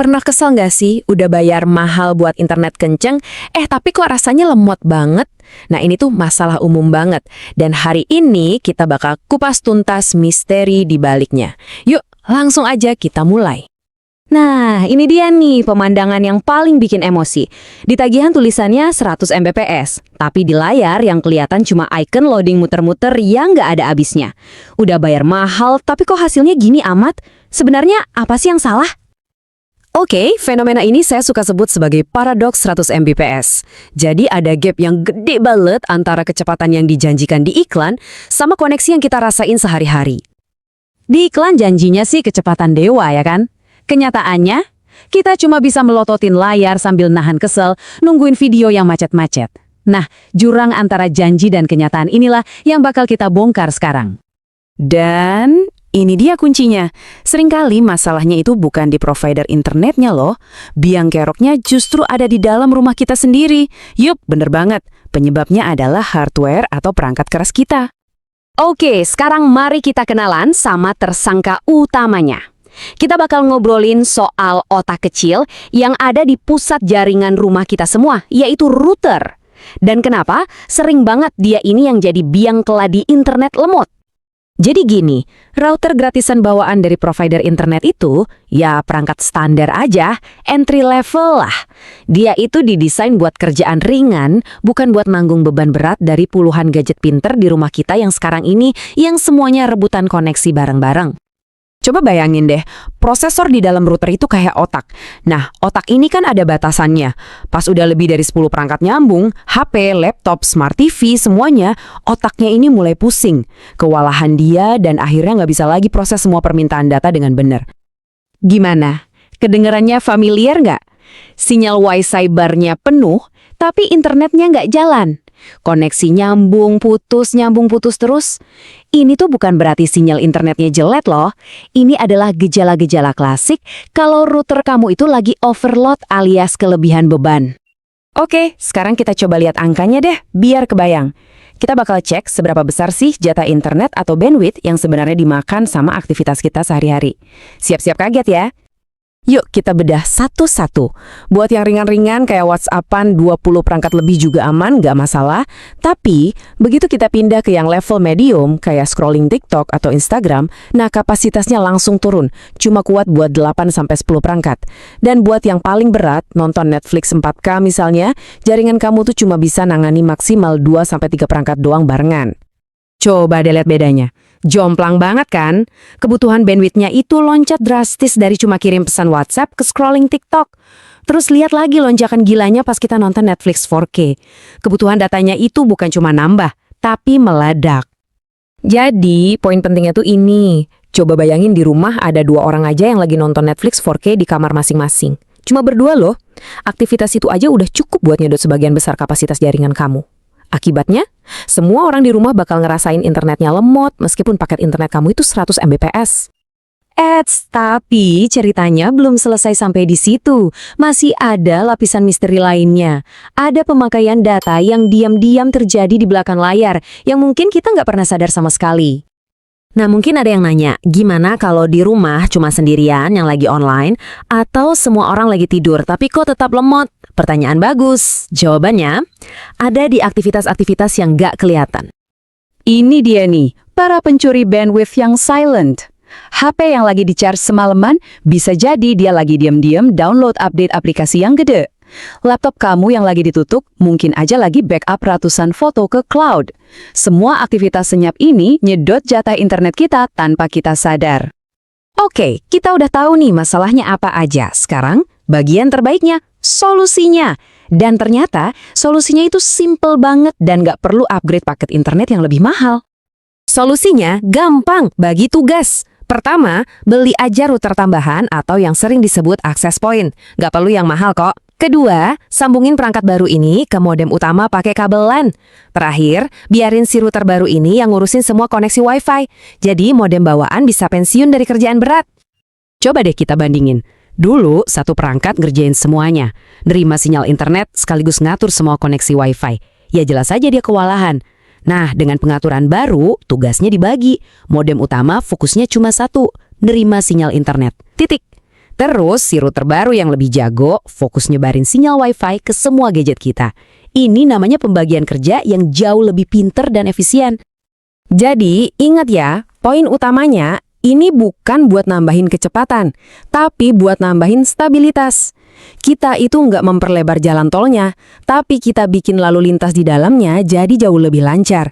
Pernah kesel nggak sih udah bayar mahal buat internet kenceng, tapi kok rasanya lemot banget? Nah ini tuh masalah umum banget. Dan hari ini kita bakal kupas tuntas misteri di baliknya. Yuk langsung aja kita mulai. Nah, ini dia nih pemandangan yang paling bikin emosi. Di tagihan tulisannya 100 Mbps, tapi di layar yang kelihatan cuma icon loading muter-muter yang nggak ada habisnya. Udah bayar mahal, tapi kok hasilnya gini amat? Sebenarnya apa sih yang salah? Oke, fenomena ini saya suka sebut sebagai paradoks 100 Mbps. Jadi ada gap yang gede banget antara kecepatan yang dijanjikan di iklan sama koneksi yang kita rasain sehari-hari. Di iklan janjinya sih kecepatan dewa ya kan? Kenyataannya, kita cuma bisa melototin layar sambil nahan kesel, nungguin video yang macet-macet. Nah, jurang antara janji dan kenyataan inilah yang bakal kita bongkar sekarang. Dan ini dia kuncinya. Seringkali masalahnya itu bukan di provider internetnya loh. Biang keroknya justru ada di dalam rumah kita sendiri. Yup, bener banget. Penyebabnya adalah hardware atau perangkat keras kita. Oke, sekarang mari kita kenalan sama tersangka utamanya. Kita bakal ngobrolin soal otak kecil yang ada di pusat jaringan rumah kita semua, yaitu router. Dan kenapa sering banget dia ini yang jadi biang keladi internet lemot. Jadi gini, router gratisan bawaan dari provider internet itu, ya perangkat standar aja, entry level lah. Dia itu didesain buat kerjaan ringan, bukan buat nanggung beban berat dari puluhan gadget pinter di rumah kita yang sekarang ini, yang semuanya rebutan koneksi bareng-bareng. Coba bayangin deh, prosesor di dalam router itu kayak otak. Nah, otak ini kan ada batasannya. Pas udah lebih dari 10 perangkat nyambung, HP, laptop, smart TV, semuanya, otaknya ini mulai pusing. Kewalahan dia dan akhirnya nggak bisa lagi proses semua permintaan data dengan benar. Gimana? Kedengarannya familiar nggak? Sinyal Wi-Fi barnya penuh, tapi internetnya nggak jalan. Koneksi nyambung putus terus. Ini tuh bukan berarti sinyal internetnya jelek loh. Ini adalah gejala-gejala klasik kalau router kamu itu lagi overload alias kelebihan beban. Oke, sekarang kita coba lihat angkanya deh, biar kebayang. Kita bakal cek seberapa besar sih jatah internet atau bandwidth yang sebenarnya dimakan sama aktivitas kita sehari-hari. Siap-siap kaget ya. Yuk kita bedah satu-satu. Buat yang ringan-ringan kayak WhatsApp-an 20 perangkat lebih juga aman, nggak masalah. Tapi begitu kita pindah ke yang level medium kayak scrolling TikTok atau Instagram, nah kapasitasnya langsung turun. Cuma kuat buat 8-10 perangkat. Dan buat yang paling berat, nonton Netflix 4K misalnya, jaringan kamu tuh cuma bisa nangani maksimal 2-3 perangkat doang barengan. Coba deh lihat bedanya. Jomplang banget kan? Kebutuhan bandwidthnya itu loncat drastis dari cuma kirim pesan WhatsApp ke scrolling TikTok. Terus lihat lagi lonjakan gilanya pas kita nonton Netflix 4K. Kebutuhan datanya itu bukan cuma nambah, tapi meledak. Jadi, poin pentingnya tuh ini. Coba bayangin di rumah ada 2 orang aja yang lagi nonton Netflix 4K di kamar masing-masing. Cuma berdua loh. Aktivitas itu aja udah cukup buat nyedot sebagian besar kapasitas jaringan kamu. Akibatnya, semua orang di rumah bakal ngerasain internetnya lemot meskipun paket internet kamu itu 100 Mbps. Tapi ceritanya belum selesai sampai di situ. Masih ada lapisan misteri lainnya. Ada pemakaian data yang diam-diam terjadi di belakang layar yang mungkin kita nggak pernah sadar sama sekali. Nah mungkin ada yang nanya, gimana kalau di rumah cuma sendirian yang lagi online atau semua orang lagi tidur tapi kok tetap lemot? Pertanyaan bagus. Jawabannya, ada di aktivitas-aktivitas yang nggak kelihatan. Ini dia nih, para pencuri bandwidth yang silent. HP yang lagi di-charge semalaman, bisa jadi dia lagi diam-diam download update aplikasi yang gede. Laptop kamu yang lagi ditutup, mungkin aja lagi backup ratusan foto ke cloud. Semua aktivitas senyap ini nyedot jatah internet kita tanpa kita sadar. Oke, kita udah tahu nih masalahnya apa aja. Sekarang, bagian terbaiknya, solusinya. Dan ternyata, solusinya itu simple banget dan nggak perlu upgrade paket internet yang lebih mahal. Solusinya gampang, bagi tugas. Pertama, beli aja router tambahan atau yang sering disebut access point. Nggak perlu yang mahal kok. Kedua, sambungin perangkat baru ini ke modem utama pakai kabel LAN. Terakhir, biarin si router baru ini yang ngurusin semua koneksi Wi-Fi. Jadi modem bawaan bisa pensiun dari kerjaan berat. Coba deh kita bandingin. Dulu, satu perangkat ngerjain semuanya. Nerima sinyal internet sekaligus ngatur semua koneksi Wi-Fi. Ya jelas saja dia kewalahan. Nah, dengan pengaturan baru, tugasnya dibagi. Modem utama fokusnya cuma satu, nerima sinyal internet. Titik. Terus si router baru yang lebih jago fokus nyebarin sinyal Wi-Fi ke semua gadget kita. Ini namanya pembagian kerja yang jauh lebih pinter dan efisien. Jadi ingat ya, poin utamanya ini bukan buat nambahin kecepatan, tapi buat nambahin stabilitas. Kita itu nggak memperlebar jalan tolnya, tapi kita bikin lalu lintas di dalamnya jadi jauh lebih lancar.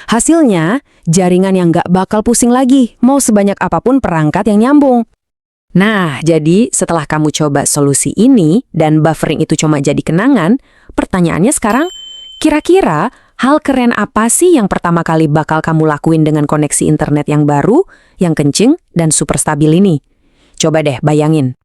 Hasilnya, jaringan yang nggak bakal pusing lagi, mau sebanyak apapun perangkat yang nyambung. Nah, jadi setelah kamu coba solusi ini dan buffering itu cuma jadi kenangan, pertanyaannya sekarang, kira-kira hal keren apa sih yang pertama kali bakal kamu lakuin dengan koneksi internet yang baru, yang kenceng, dan super stabil ini? Coba deh bayangin.